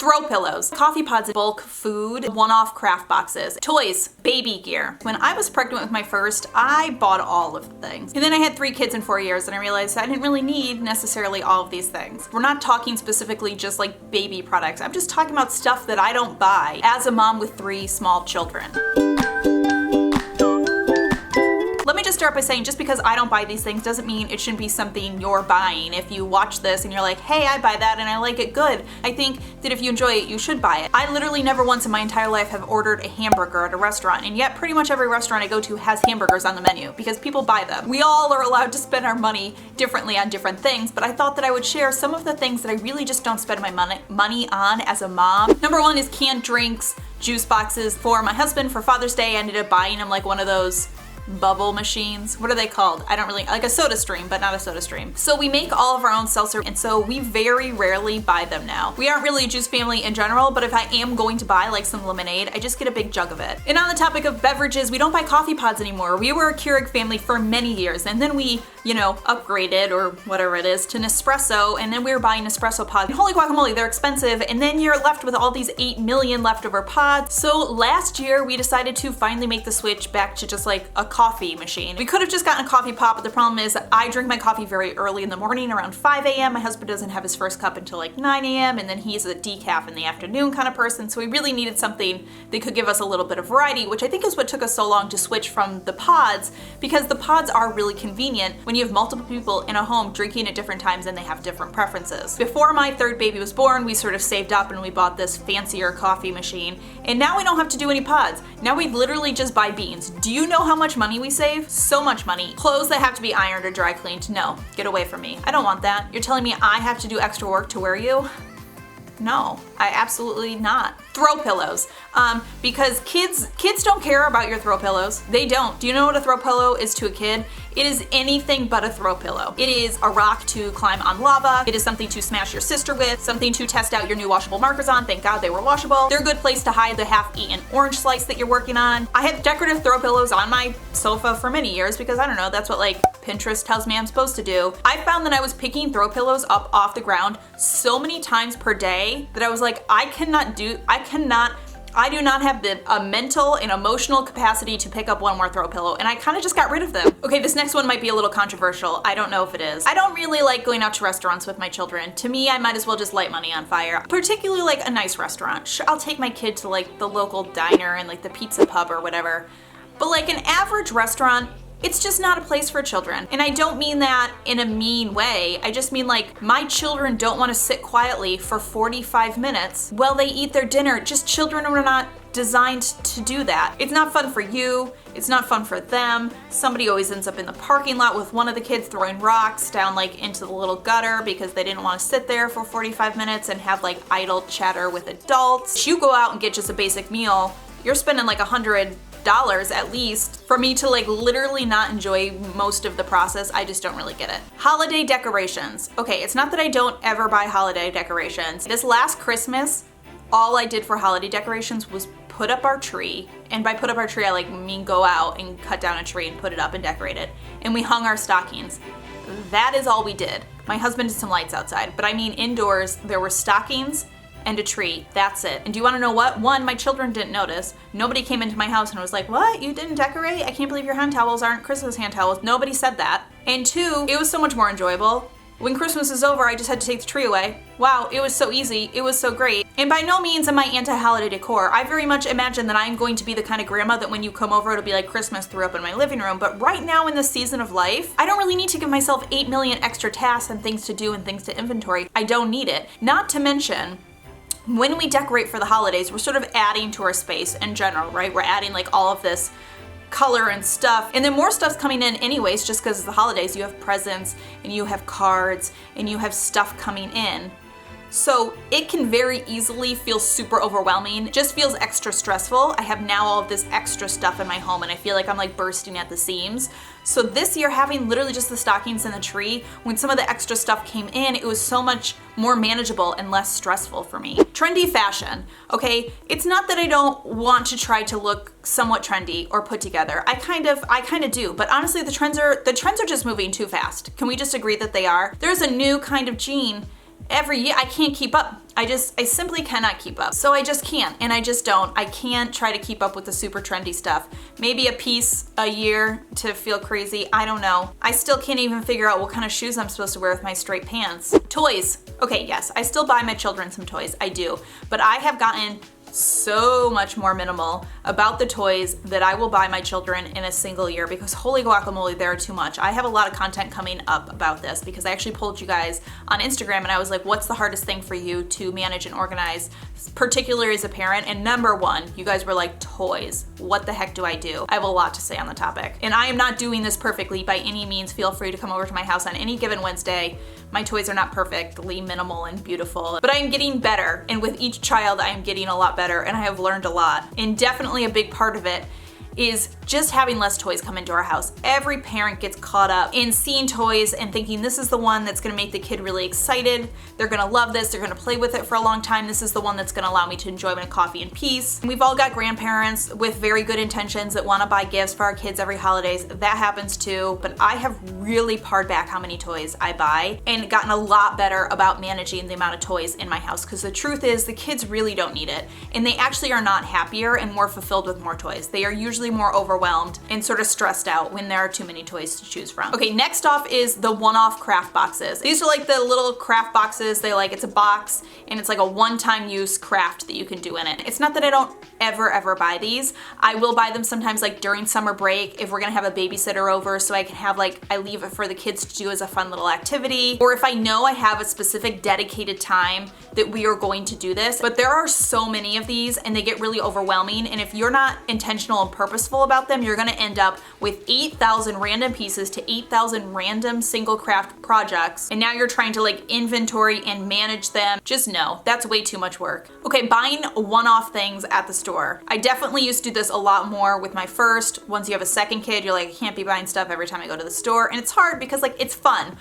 Throw pillows, coffee pods, bulk food, one-off craft boxes, toys, baby gear. When I was pregnant with my first, I bought all of the things. And then I had 3 kids in 4 years and I realized I didn't really need necessarily all of these things. We're not talking specifically just like baby products. I'm just talking about stuff that I don't buy as a mom with 3 small children. Let me just start by saying just because I don't buy these things doesn't mean it shouldn't be something you're buying. If you watch this and you're like, hey, I buy that and I like it, good. I think that if you enjoy it, you should buy it. I literally never once in my entire life have ordered a hamburger at a restaurant, and yet pretty much every restaurant I go to has hamburgers on the menu because people buy them. We all are allowed to spend our money differently on different things, but I thought that I would share some of the things that I really just don't spend my money on as a mom. Number 1 is canned drinks, juice boxes. For my husband, for Father's Day, I ended up buying him like one of those bubble machines. What are they called? I don't really, like a soda stream, but not a soda stream. So we make all of our own seltzer, and so we very rarely buy them now. We aren't really a juice family in general, but if I am going to buy like some lemonade, I just get a big jug of it. And on the topic of beverages, we don't buy coffee pods anymore. We were a Keurig family for many years, and then we, upgraded or whatever it is to Nespresso, and then we were buying Nespresso pods. And holy guacamole, they're expensive, and then you're left with all these 8 million leftover pods. So last year we decided to finally make the switch back to just like a coffee machine. We could have just gotten a coffee pot, but the problem is I drink my coffee very early in the morning, around 5 a.m. My husband doesn't have his first cup until like 9 a.m. and then he's a decaf in the afternoon kind of person. So we really needed something that could give us a little bit of variety, which I think is what took us so long to switch from the pods, because the pods are really convenient when you have multiple people in a home drinking at different times and they have different preferences. Before my 3rd baby was born, we sort of saved up and we bought this fancier coffee machine, and now we don't have to do any pods. Now we literally just buy beans. Do you know how much money we save? So much money. Clothes that have to be ironed or dry cleaned. No, get away from me. I don't want that. You're telling me I have to do extra work to wear you? No, I absolutely not. Throw pillows. Because kids don't care about your throw pillows. They don't. Do you know what a throw pillow is to a kid? It is anything but a throw pillow. It is a rock to climb on lava. It is something to smash your sister with, something to test out your new washable markers on. Thank God they were washable. They're a good place to hide the half-eaten orange slice that you're working on. I had decorative throw pillows on my sofa for many years because I don't know, that's what like Pinterest tells me I'm supposed to do. I found that I was picking throw pillows up off the ground so many times per day that I was like, I do not have the mental and emotional capacity to pick up one more throw pillow, and I kind of just got rid of them. Okay, this next one might be a little controversial. I don't know if it is. I don't really like going out to restaurants with my children. To me, I might as well just light money on fire. Particularly like a nice restaurant. Sure, I'll take my kid to like the local diner and like the pizza pub or whatever. But like an average restaurant, it's just not a place for children. And I don't mean that in a mean way. I just mean like my children don't want to sit quietly for 45 minutes while they eat their dinner. Just children are not designed to do that. It's not fun for you. It's not fun for them. Somebody always ends up in the parking lot with one of the kids throwing rocks down like into the little gutter because they didn't want to sit there for 45 minutes and have like idle chatter with adults. You go out and get just a basic meal, you're spending like $100 at least for me to like literally not enjoy most of the process. I just don't really get it. Holiday decorations. Okay, it's not that I don't ever buy holiday decorations. This last Christmas, all I did for holiday decorations was put up our tree. And by put up our tree, I mean go out and cut down a tree and put it up and decorate it. And we hung our stockings. That is all we did. My husband did some lights outside, but I mean indoors, there were stockings and a tree. That's it. And do you want to know what? 1, my children didn't notice. Nobody came into my house and was like, what? You didn't decorate? I can't believe your hand towels aren't Christmas hand towels. Nobody said that. And 2, it was so much more enjoyable. When Christmas is over, I just had to take the tree away. Wow, it was so easy. It was so great. And by no means am I anti-holiday decor. I very much imagine that I'm going to be the kind of grandma that when you come over, it'll be like Christmas threw up in my living room. But right now in this season of life, I don't really need to give myself 8 million extra tasks and things to do and things to inventory. I don't need it. Not to mention, when we decorate for the holidays, we're sort of adding to our space in general, right? We're adding like all of this color and stuff, and then more stuff's coming in anyways just because it's the holidays. You have presents and you have cards and you have stuff coming in. So it can very easily feel super overwhelming. It just feels extra stressful. I have now all of this extra stuff in my home and I feel like I'm like bursting at the seams. So this year, having literally just the stockings and the tree, when some of the extra stuff came in, it was so much more manageable and less stressful for me. Trendy fashion, okay? It's not that I don't want to try to look somewhat trendy or put together. I kind of do, but honestly the trends are just moving too fast. Can we just agree that they are? There's a new kind of jean every year. I can't keep up. I simply cannot keep up. So I just can't, and I just don't. I can't try to keep up with the super trendy stuff. Maybe a piece a year to feel crazy, I don't know. I still can't even figure out what kind of shoes I'm supposed to wear with my straight pants. Toys. Okay, yes, I still buy my children some toys, I do. But I have gotten so much more minimal about the toys that I will buy my children in a single year, because holy guacamole, there are too much. I have a lot of content coming up about this because I actually polled you guys on Instagram and I was like, what's the hardest thing for you to manage and organize, particularly as a parent? And number one, you guys were like, toys. What the heck do I do? I have a lot to say on the topic. And I am not doing this perfectly by any means. Feel free to come over to my house on any given Wednesday. My toys are not perfectly minimal and beautiful, but I am getting better. And with each child, I am getting a lot better, and I have learned a lot. And definitely a big part of it is just having less toys come into our house. Every parent gets caught up in seeing toys and thinking this is the one that's gonna make the kid really excited. They're gonna love this, they're gonna play with it for a long time. This is the one that's gonna allow me to enjoy my coffee in peace. And we've all got grandparents with very good intentions that wanna buy gifts for our kids every holidays. That happens too, but I have really pared back how many toys I buy and gotten a lot better about managing the amount of toys in my house, because the truth is the kids really don't need it. And they actually are not happier and more fulfilled with more toys. They are usually more overwhelmed and sort of stressed out when there are too many toys to choose from. Okay, next off is the one-off craft boxes. These are like the little craft boxes. It's a box and it's like a one-time use craft that you can do in it. It's not that I don't ever buy these. I will buy them sometimes like during summer break if we're gonna have a babysitter over, so I can have I leave it for the kids to do as a fun little activity, or if I know I have a specific dedicated time that we are going to do this. But there are so many of these and they get really overwhelming, and if you're not intentional and purposeful about them, you're gonna end up with 8,000 random pieces to 8,000 random single craft projects, and now you're trying to inventory and manage them. Just know, that's way too much work. Okay, buying one-off things at the store. I definitely used to do this a lot more with my first. Once you have a second kid, you're like, I can't be buying stuff every time I go to the store, and it's hard because it's fun.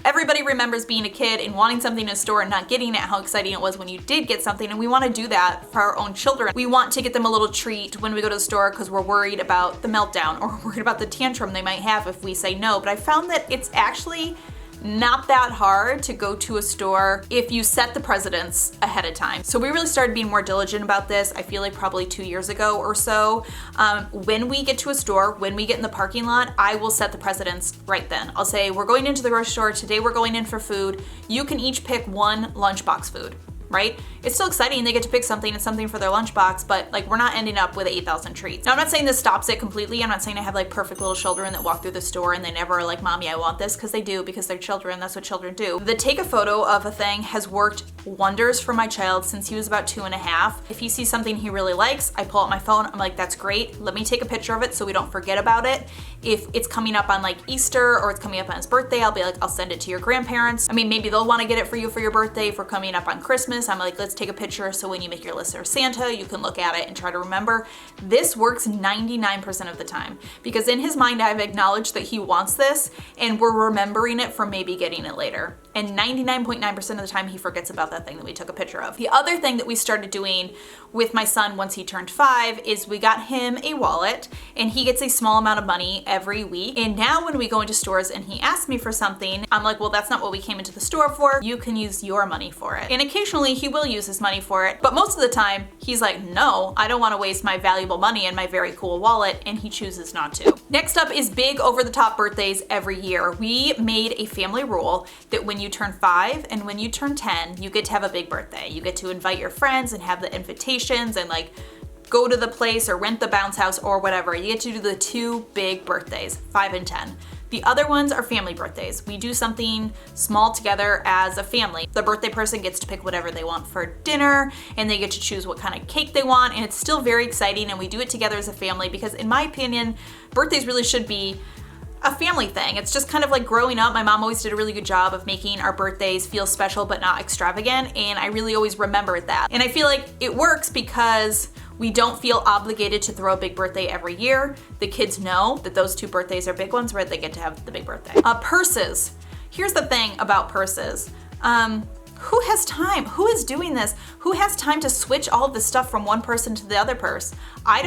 Everybody remembers being a kid and wanting something in a store and not getting it, how exciting it was when you did get something, and we want to do that for our own children. We want to get them a little treat when we go to the store because we're worried about the meltdown or worried about the tantrum they might have if we say no. But I found that it's actually not that hard to go to a store if you set the precedence ahead of time. So we really started being more diligent about this, I feel like probably 2 years ago or so. When we get to a store, when we get in the parking lot, I will set the precedence right then. I'll say, we're going into the grocery store, today we're going in for food. You can each pick one lunchbox food. Right? It's still exciting, they get to pick something and something for their lunchbox, but we're not ending up with 8,000 treats. Now I'm not saying this stops it completely. I'm not saying I have perfect little children that walk through the store and they never are like, Mommy, I want this, because they do, because they're children, that's what children do. The take a photo of a thing has worked wonders for my child since he was about 2.5. If he sees something he really likes, I pull out my phone, I'm like, that's great, let me take a picture of it so we don't forget about it. If it's coming up on Easter or it's coming up on his birthday, I'll be like, I'll send it to your grandparents. I mean, maybe they'll want to get it for you for your birthday. If we're coming up on Christmas, I'm like, let's take a picture so when you make your list of Santa, you can look at it and try to remember. This works 99% of the time, because in his mind, I've acknowledged that he wants this and we're remembering it for maybe getting it later. And 99.9% of the time, he forgets about that thing that we took a picture of. The other thing that we started doing with my son once he turned 5 is we got him a wallet, and he gets a small amount of money every week. And now when we go into stores and he asks me for something, I'm like, well, that's not what we came into the store for. You can use your money for it. And occasionally he will use his money for it, but most of the time he's like, no, I don't want to waste my valuable money in my very cool wallet, and he chooses not to. Next up is big over-the-top birthdays every year. We made a family rule that when you turn 5 and when you turn 10, you get to have a big birthday. You get to invite your friends and have the invitations and go to the place or rent the bounce house or whatever. You get to do the 2 big birthdays, 5 and 10. The other ones are family birthdays. We do something small together as a family. The birthday person gets to pick whatever they want for dinner, and they get to choose what kind of cake they want, and it's still very exciting, and we do it together as a family because, in my opinion, birthdays really should be a family thing. It's just kind of like growing up. My mom always did a really good job of making our birthdays feel special but not extravagant, and I really always remembered that. And I feel like it works because we don't feel obligated to throw a big birthday every year. The kids know that those 2 birthdays are big ones where they get to have the big birthday. Purses. Here's the thing about purses. Who has time? Who is doing this? Who has time to switch all of this stuff from one person to the other purse? I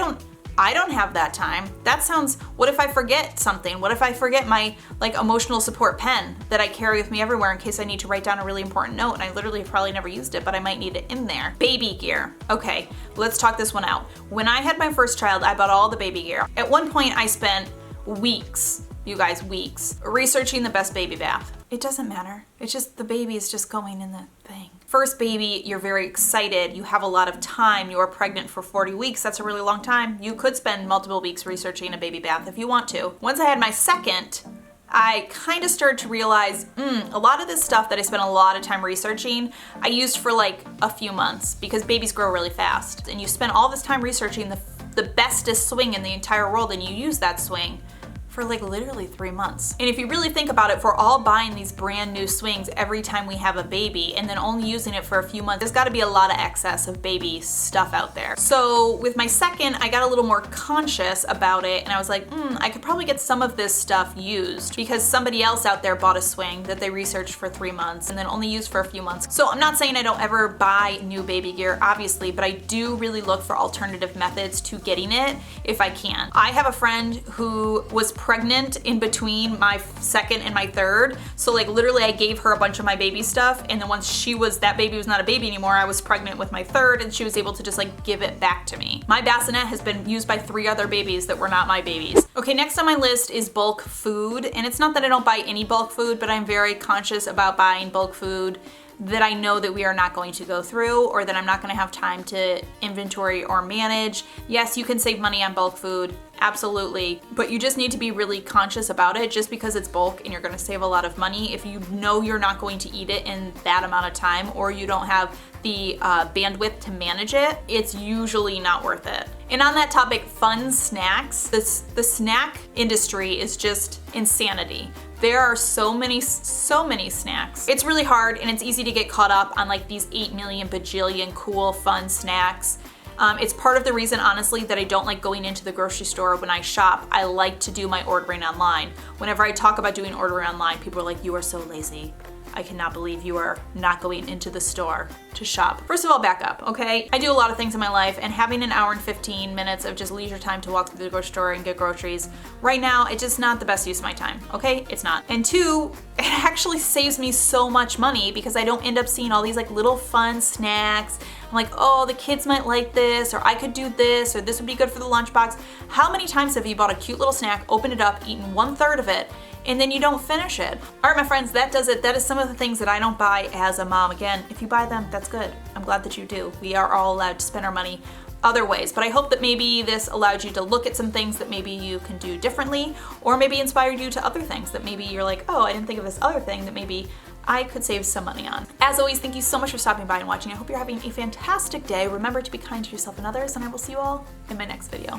I don't have that time. That sounds, what if I forget something? What if I forget my like emotional support pen that I carry with me everywhere in case I need to write down a really important note and I literally have probably never used it, but I might need it in there. Baby gear. Okay, let's talk this one out. When I had my first child, I bought all the baby gear. At one point I spent weeks, you guys, weeks, researching the best baby bath. It doesn't matter. It's just the baby is just going in the thing. First baby, you're very excited. You have a lot of time. You are pregnant for 40 weeks. That's a really long time. You could spend multiple weeks researching a baby bath if you want to. Once I had my second, I kind of started to realize, a lot of this stuff that I spent a lot of time researching, I used for like a few months because babies grow really fast. And you spend all this time researching the bestest swing in the entire world and you use that swing for like literally 3 months. And if you really think about it, if we're all buying these brand new swings every time we have a baby and then only using it for a few months, there's gotta be a lot of excess of baby stuff out there. So with my second, I got a little more conscious about it and I was like, I could probably get some of this stuff used because somebody else out there bought a swing that they researched for 3 months and then only used for a few months. So I'm not saying I don't ever buy new baby gear, obviously, but I do really look for alternative methods to getting it if I can. I have a friend who was pregnant in between my second and my third. So like literally I gave her a bunch of my baby stuff and then once that baby was not a baby anymore, I was pregnant with my third and she was able to just like give it back to me. My bassinet has been used by 3 other babies that were not my babies. Okay, next on my list is bulk food. And it's not that I don't buy any bulk food, but I'm very conscious about buying bulk food that I know that we are not going to go through or that I'm not gonna have time to inventory or manage. Yes, you can save money on bulk food, absolutely, but you just need to be really conscious about it. Just because it's bulk and you're gonna save a lot of money, if you know you're not going to eat it in that amount of time or you don't have the bandwidth to manage it, it's usually not worth it. And on that topic, fun snacks, the snack industry is just insanity. There are so many snacks. It's really hard and it's easy to get caught up on like these 8 million bajillion cool fun snacks. It's part of the reason, honestly, that I don't like going into the grocery store when I shop. I like to do my ordering online. Whenever I talk about doing ordering online, people are like, you are so lazy. I cannot believe you are not going into the store to shop. First of all, back up, okay? I do a lot of things in my life and having an hour and 15 minutes of just leisure time to walk through the grocery store and get groceries, right now, it's just not the best use of my time, okay? It's not. And 2, it actually saves me so much money because I don't end up seeing all these like little fun snacks. I'm like, oh, the kids might like this, or I could do this, or this would be good for the lunchbox. How many times have you bought a cute little snack, opened it up, eaten 1/3 of it, and then you don't finish it? All right, my friends, that does it. That is some of the things that I don't buy as a mom. Again, if you buy them, that's good. I'm glad that you do. We are all allowed to spend our money other ways, but I hope that maybe this allowed you to look at some things that maybe you can do differently, or maybe inspired you to other things that maybe you're like, oh, I didn't think of this other thing that maybe I could save some money on. As always, thank you so much for stopping by and watching. I hope you're having a fantastic day. Remember to be kind to yourself and others, and I will see you all in my next video.